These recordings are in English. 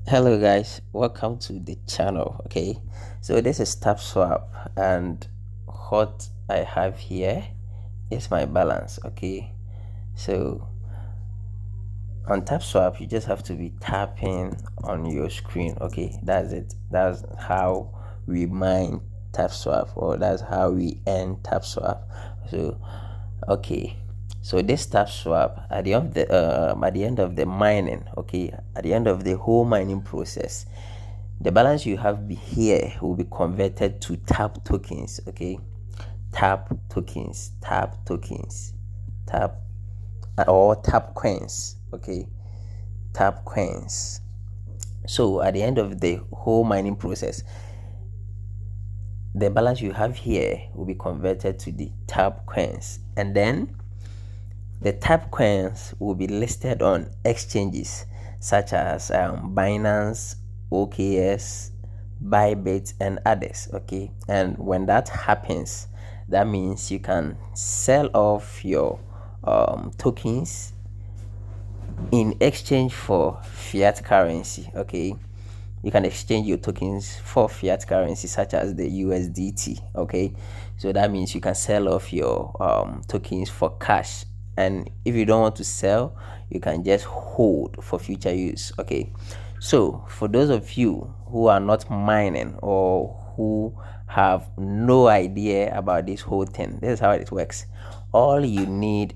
Hello guys, welcome to the channel. Okay, so this is TapSwap, and what I have here is my balance. Okay, so on TapSwap you just have to be tapping on your screen. Okay, that's it. That's how we mine TapSwap, or that's how we earn TapSwap. So okay, so this TapSwap at the end of the mining, okay, at the end of the whole mining process, the balance you have here will be converted to tap tokens. Okay, tap tokens, tap or tap coins. Okay, tap coins. So at the end of the whole mining process, the balance you have here will be converted to the tap coins, and then the tap coins will be listed on exchanges such as Binance, OKS, Bybit, and others. Okay, and when that happens, that means you can sell off your tokens in exchange for fiat currency. Okay, you can exchange your tokens for fiat currency such as the USDT. Okay, so that means you can sell off your tokens for cash, and if you don't want to sell, you can just hold for future use. Okay, so for those of you who are not mining or who have no idea about this whole thing, this is how it works. All you need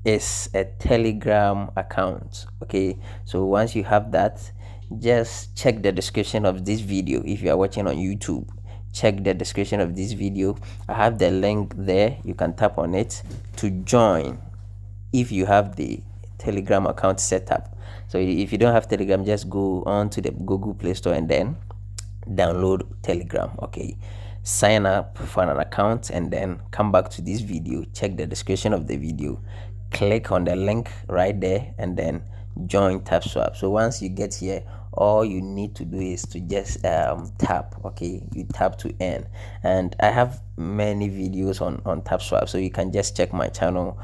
is a Telegram account. Okay, so once you have that, just check the description of this video. If you are watching on YouTube, check the description of this video. I have the link there. You can tap on it to join if you have the Telegram account set up. So if you don't have Telegram, just go on to the Google Play Store and then download Telegram. Okay, sign up for an account and then come back to this video, check the description of the video, click on the link right there, and then join TapSwap. So once you get here, all you need to do is to just tap. Okay, you tap to earn, and I have many videos on TapSwap, so you can just check my channel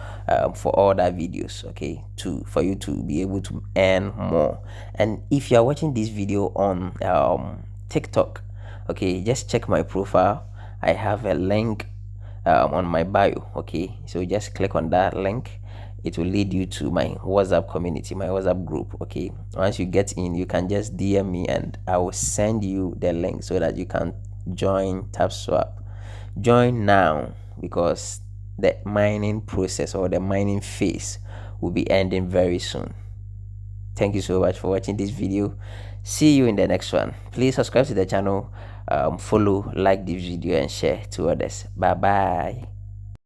for all that videos. Okay, for you to be able to earn more. And if you are watching this video on TikTok, okay, just check my profile. I have a link on my bio. Okay, so just click on that link. It will lead you to my WhatsApp community, my WhatsApp group. Okay, once you get in, you can just DM me and I will send you the link so that you can join TapSwap. Join now, because the mining process or the mining phase will be ending very soon. Thank you so much for watching this video. See you in the next one. Please subscribe to the channel, follow, like this video, and share to others. Bye bye.